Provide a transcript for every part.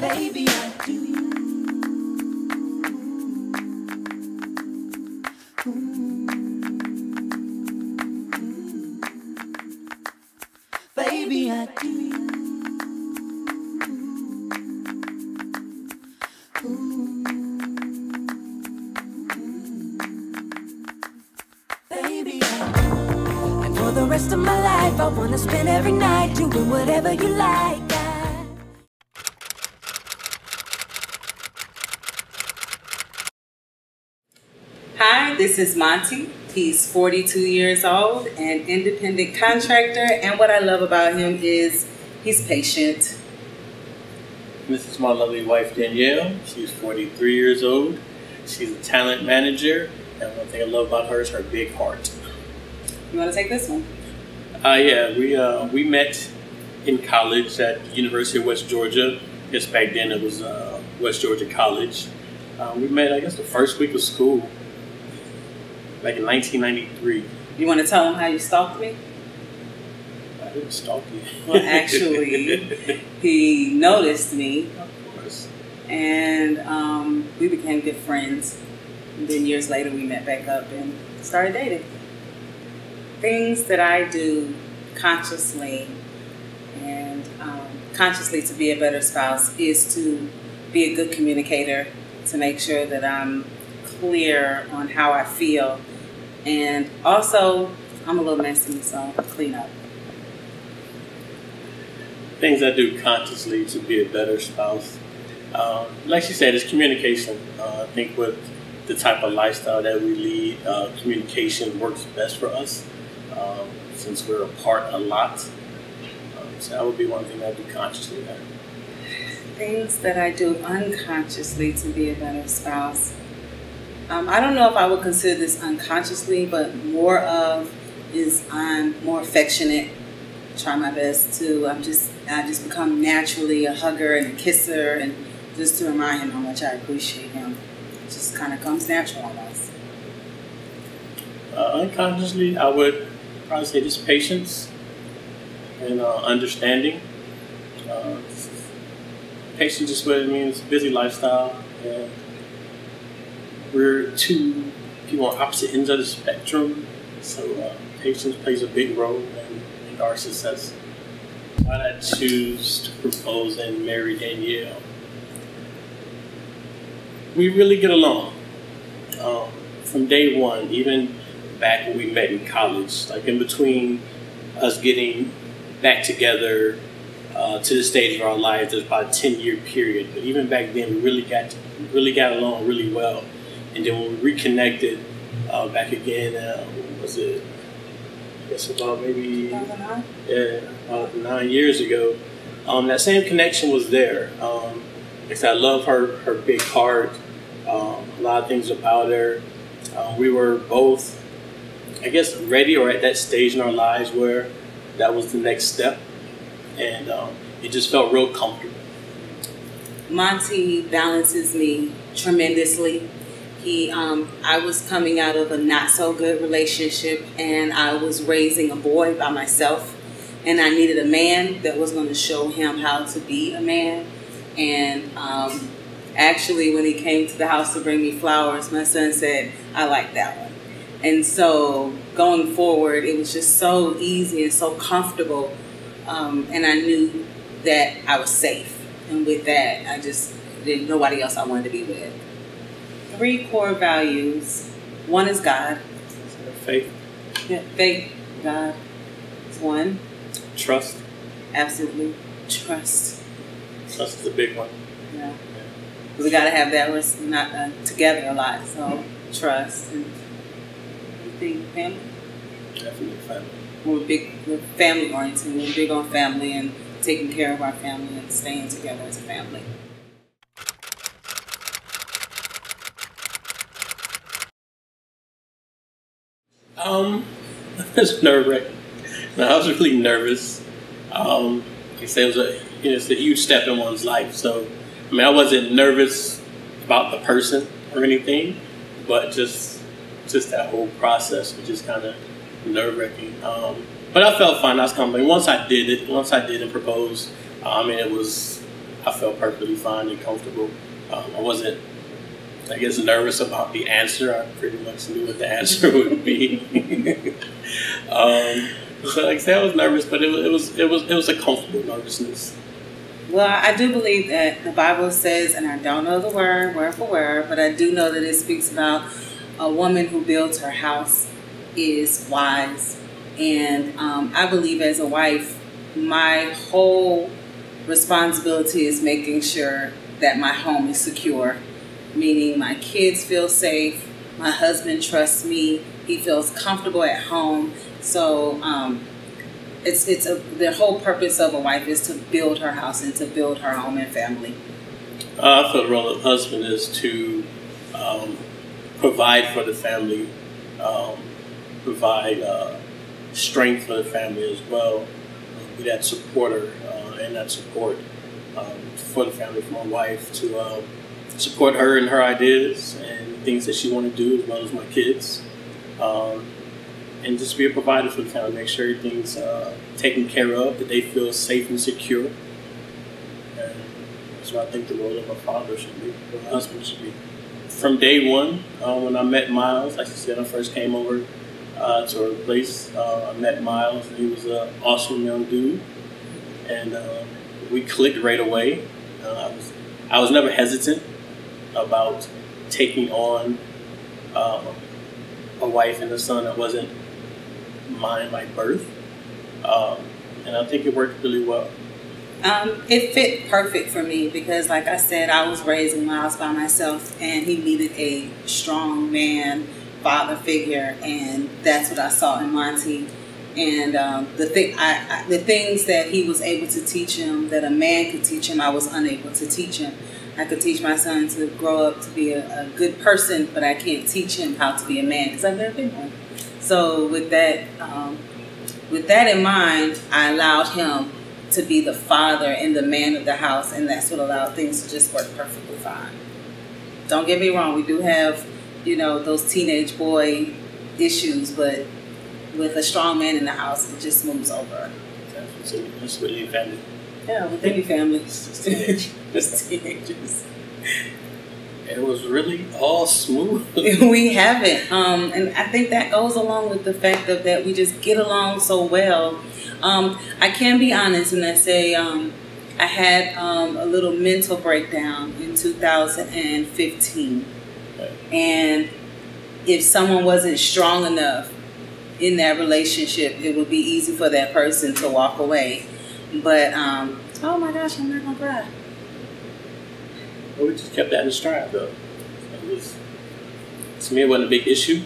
Baby, I do. Baby, I do. Baby, I do. And for the rest of my life, I wanna spend every night doing whatever you like. Hi, this is Monty. He's 42 years old, an independent contractor, and what I love about him is he's patient. This is my lovely wife, Danielle. She's 43 years old. She's a talent manager, and one thing I love about her is her big heart. You want to take this one? Yeah, we met in college at the University of West Georgia. I guess back then it was West Georgia College. We met, I guess, the first week of school, back in 1993. You want to tell him how you stalked me? I didn't stalk you. Well, actually, he noticed me. Of course. And we became good friends. And then years later, we met back up and started dating. Things that I do consciously and consciously to be a better spouse is to be a good communicator, to make sure that I'm clear on how I feel. And also, I'm a little messy, so I clean up. Things I do consciously to be a better spouse. Like she said, it's communication. I think with the type of lifestyle that we lead, communication works best for us since we're apart a lot. So that would be one thing I do consciously there. Things that I do unconsciously to be a better spouse. I don't know if I would consider this unconsciously, but more of is I'm more affectionate. Try my best to. I just become naturally a hugger and a kisser, and just to remind him how much I appreciate him. It just kind of comes natural almost. Unconsciously, I would probably say just patience and understanding. Patience is what it means. Busy lifestyle. And we're two people on opposite ends of the spectrum, so patience plays a big role in our success. Why did I choose to propose and marry Danielle? We really get along. From day one, even back when we met in college, like in between us getting back together to the stage of our lives, there's about a 10-year period. But even back then, we really got along really well. And then when we reconnected back again, was it? I guess about maybe 2009? Yeah, about 9 years ago. That same connection was there. Because I love her big heart. A lot of things about her. We were both, I guess, ready or at that stage in our lives where that was the next step, and it just felt real comfortable. Monty balances me tremendously. I was coming out of a not so good relationship, and I was raising a boy by myself, and I needed a man that was going to show him how to be a man. And actually, when he came to the house to bring me flowers, my son said, "I like that one." And so going forward, it was just so easy and so comfortable, and I knew that I was safe. And with that, I just didn't nobody else I wanted to be with. 3 core values. One is God. Faith. Yeah, faith, God. It's one. Trust. Absolutely. Trust. Trust is a big one. Yeah. We got to have that. We're not together a lot. So trust. And you think family? Definitely family. We're family oriented. We're big on family and taking care of our family and staying together as a family. It was nerve-wracking. No, I was really nervous. Like I said, it's a huge step in one's life. So, I mean, I wasn't nervous about the person or anything, but just that whole process was just kind of nerve-wracking. But I felt fine. I was confident. Once I did and proposed, I mean, I felt perfectly fine and comfortable. I wasn't, I guess, nervous about the answer. I pretty much knew what the answer would be. So like I said, I was nervous, but it was a comfortable nervousness. Well, I do believe that the Bible says, and I don't know the word for word, but I do know that it speaks about a woman who builds her house is wise. And I believe as a wife, my whole responsibility is making sure that my home is secure, meaning my kids feel safe, my husband trusts me, he feels comfortable at home. So the whole purpose of a wife is to build her house and to build her home and family. I feel the role of husband is to provide for the family, provide strength for the family as well, be that supporter and that support for the family, for my wife, to support her in her ideas and things that she want to do, as well as my kids. And just be a provider for the family, make sure everything's taken care of, that they feel safe and secure. And that's what I think the role of a father should be, or a husband should be. From day one, when I met Miles, like I said, I first came over to her place. I met Miles, and he was an awesome young dude. And we clicked right away. I was never hesitant about taking on a wife and a son that wasn't mine by birth, and I think it worked really well. It fit perfect for me because, like I said, I was raising Miles by myself, and he needed a strong man, father figure, and that's what I saw in Monty. And the things that he was able to teach him, that a man could teach him, I was unable to teach him. I could teach my son to grow up to be a good person, but I can't teach him how to be a man because I've never been one. So with that in mind, I allowed him to be the father and the man of the house, and that's what allowed things to just work perfectly fine. Don't get me wrong, we do have, those teenage boy issues, but with a strong man in the house, it just moves over. That's with any family. Yeah, with any family. Just teenagers. It was really all smooth. We haven't. And I think that goes along with the fact that we just get along so well. I can be honest and I say I had a little mental breakdown in 2015. Okay. And if someone wasn't strong enough in that relationship, it would be easy for that person to walk away. But, oh my gosh, I'm not going to cry. Well, we just kept that in stride, though. To me, it wasn't a big issue.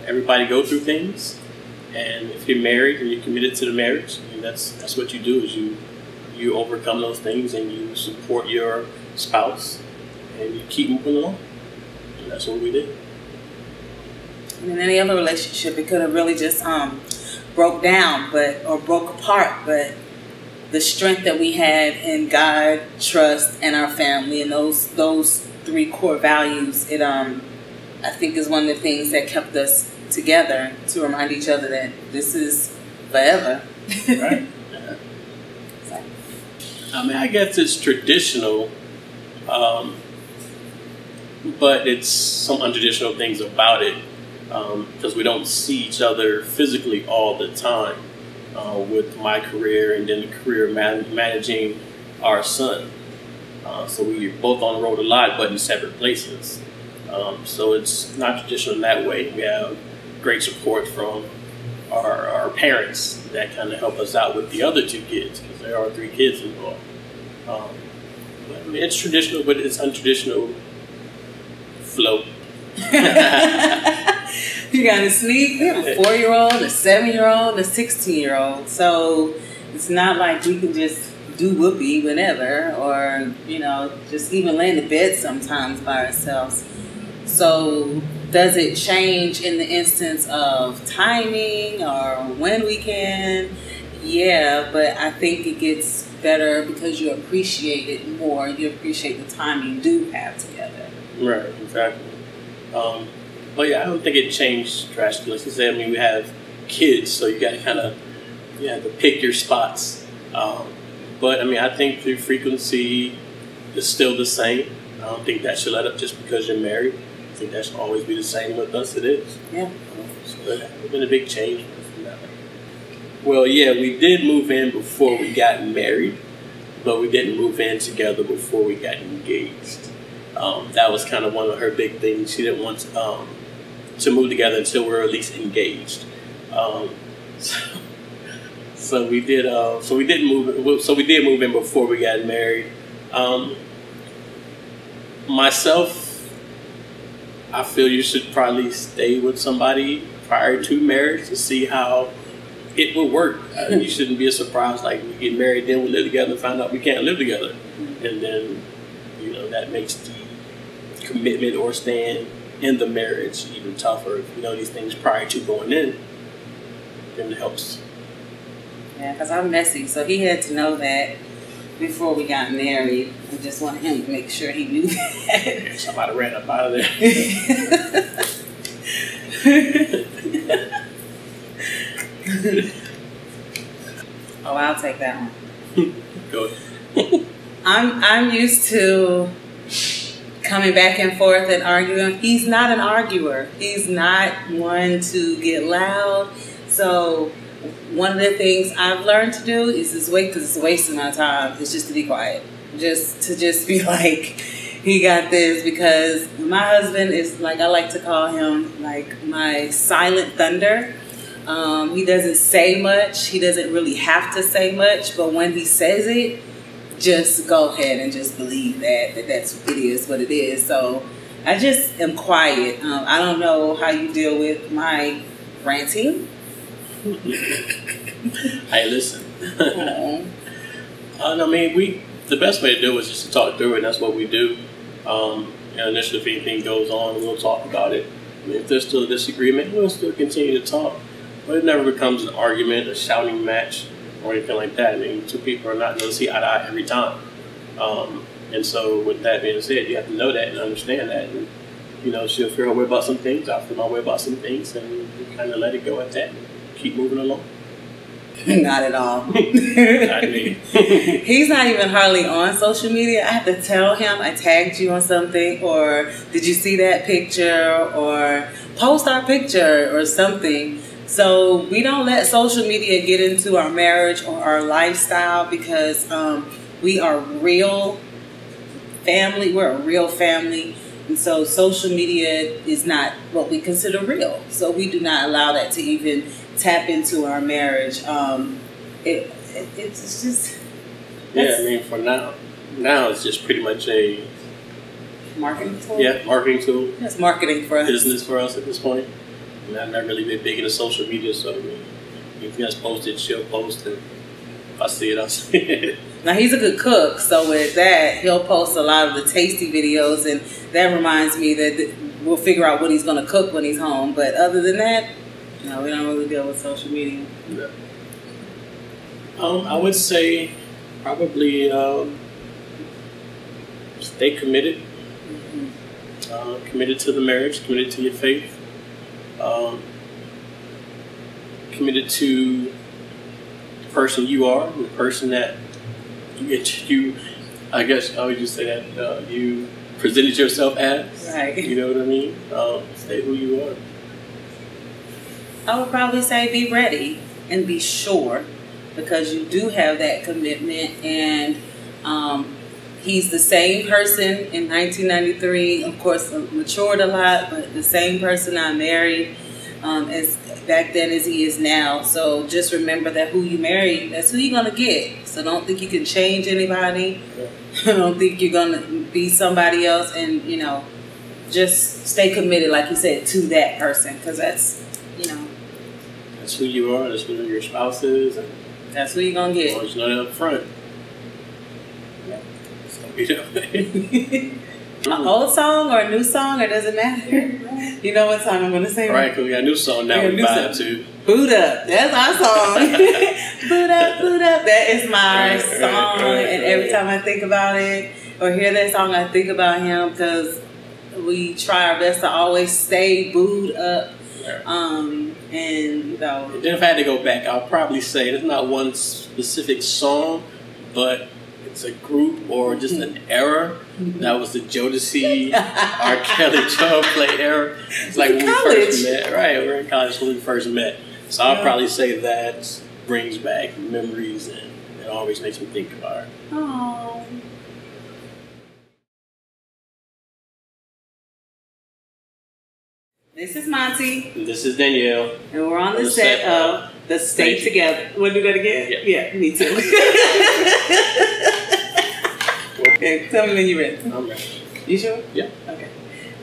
Everybody go through things, and if you're married and you're committed to the marriage, I mean, that's what you do. Is you overcome those things and you support your spouse and you keep moving along. And that's what we did. And in any other relationship, it could have really just broke down, or broke apart, but the strength that we had in God, trust, and our family, and those three core values, it I think is one of the things that kept us together, to remind each other that this is forever. Right. Yeah. So. I mean, I guess it's traditional, but it's some untraditional things about it, because we don't see each other physically all the time. With my career and then the career managing our son. So we were both on the road a lot, but in separate places. So it's not traditional in that way. We have great support from our parents that kind of help us out with the other two kids, because there are 3 kids involved. But, I mean, it's traditional, but it's untraditional flow. You got a sneak, we have a 4-year-old, a 7-year-old, a 16-year-old. So it's not like we can just do whoopee whenever, or, just even lay in the bed sometimes by ourselves. So does it change in the instance of timing or when we can? Yeah, but I think it gets better because you appreciate it more. You appreciate the time you do have together. Right, exactly. But yeah, I don't think it changed drastically. Like I said, I mean, we have kids, so you got to kind of, you have to pick your spots. But I mean, I think the frequency is still the same. I don't think that should let up just because you're married. I think that should always be the same with us. It is. Yeah. So it's been a big change from that. Well, yeah, we did move in before we got married, but we didn't move in together before we got engaged. That was kind of one of her big things. She didn't want to move together until we were at least engaged. So we did. So we did move in before we got married. Myself, I feel you should probably stay with somebody prior to marriage to see how it would work. You shouldn't be a surprise like we get married, then we live together and find out we can't live together, and then that makes the commitment or staying in the marriage even tougher. If you know these things prior to going in, then it helps. Yeah, because I'm messy, so he had to know that before we got married. I just wanted him to make sure he knew that. Somebody ran up out of there. Oh, I'll take that one. Go ahead. I'm used to coming back and forth and arguing. He's not an arguer. He's not one to get loud. So one of the things I've learned to do is just wait, because it's wasting my time. It's just to be quiet. Just to be like, he got this, because my husband is like, I like to call him like my silent thunder. He doesn't say much. He doesn't really have to say much, but when he says it, just go ahead and just believe that it is what it is. So I just am quiet. I don't know how you deal with my ranting. Hey, listen. I mean, the best way to do it is just to talk through it. And that's what we do. Initially, if anything goes on, we'll talk about it. I mean, if there's still a disagreement, we'll still continue to talk. But it never becomes an argument, a shouting match, or anything like that. I mean, two people are not going to see eye to eye every time. And so with that being said, you have to know that and understand that. And, she'll feel her way about some things, I'll feel my way about some things, and we kind of let it go at that and keep moving along. Not at all. Not me. He's not even hardly on social media. I have to tell him I tagged you on something, or did you see that picture, or post our picture or something. So we don't let social media get into our marriage or our lifestyle, because we are real family. We're a real family. And so social media is not what we consider real. So we do not allow that to even tap into our marriage. It's just... Yeah, I mean, for now it's just pretty much a... marketing tool? Yeah, marketing tool. It's marketing for us. Business for us at this point. I'm not really big into social media, so I mean, if you guys post it, she'll post it. If I see it, I'll see it. Now, he's a good cook, so with that, he'll post a lot of the tasty videos, and that reminds me that we'll figure out what he's going to cook when he's home. But other than that, no, we don't really deal with social media. Yeah. I would say probably stay committed. Committed to the marriage, committed to your faith. Committed to the person you are, the person that you I guess I would just say that you presented yourself as. Right. You know what I mean? Stay who you are. I would probably say be ready and be sure, because you do have that commitment, and he's the same person in 1993. Of course, matured a lot, but the same person I married as back then as he is now. So just remember that who you marry, that's who you're going to get. So don't think you can change anybody. Yeah. Don't think you're going to be somebody else. And, just stay committed, like you said, to that person. Because that's, that's who you are. That's who your spouse is. And that's who you're going to get. As long as you know that up front. An old song or a new song, or does it matter? You know what song I'm going to sing? Right, because we got a new song now we vibe to. Boot Up. That's our song. Boot Up, Boot Up. That is my song. And every time I think about it or hear that song, I think about him, because we try our best to always stay booed up. And, Then if I had to go back, I'll probably say there's not one specific song, but it's a group or just an era. That was the Jodeci, R. Kelly, 12 play era. It's like when we first met. Right, we're in college when we first met. So I'll probably say that brings back memories and it always makes me think about her. Oh. This is Monty. This is Danielle. And we're on the set of The Stay Together. Want to do that again? Yeah, me too. Okay, tell me when you're ready. I'm ready. You sure? Yeah. Okay.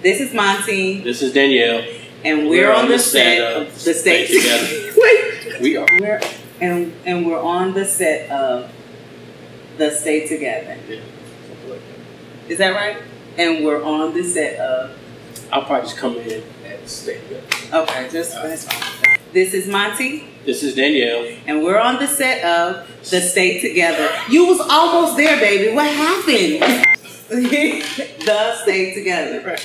This is Monty. This is Danielle. And we're on the set of The Stay Together. Wait. We are. And we're on the set of The Stay Together. Yeah. Is that right? And we're on the set of... I'll probably just come in and stay together. Okay, that's fine. This is Monty. This is Danielle. And we're on the set of The Stay Together. You was almost there, baby. What happened? The Stay Together.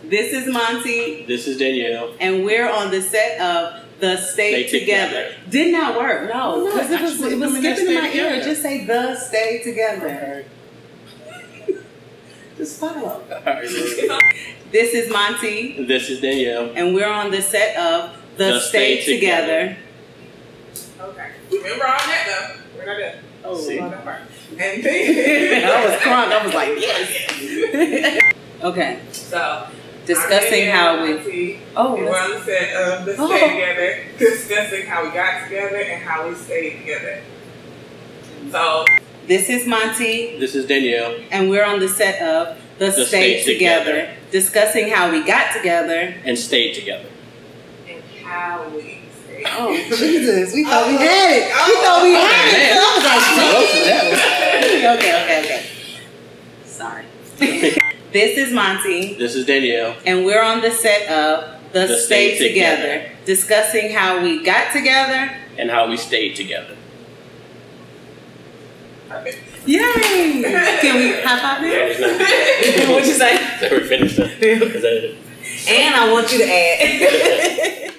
This is Monty. This is Danielle. And we're on the set of The Stay Together. Did not work, no. Because it was skipping in my ear. Just say The Stay Together. Just follow. This is Monty. This is Danielle. And we're on the set of The Stay Together. Okay. Remember all that though. We're not done. Oh, see? And then I was crying. I was like, yes. Okay. So Discussing how we. Oh, we're on the set of The Stay Together, discussing how we got together and how we stayed together. So This is Monty. This is Danielle. And we're on the set of The Stay Together, discussing how we got together and stayed together. and how we stayed. Oh, Jesus. We thought we had it. We thought we had it. I was like, okay. Sorry. This is Monty. This is Danielle. And we're on the set of The Stay Together, discussing how we got together and how we stayed together. Yay! Can we high five it? What'd you say? So we're finished. And I want you to add.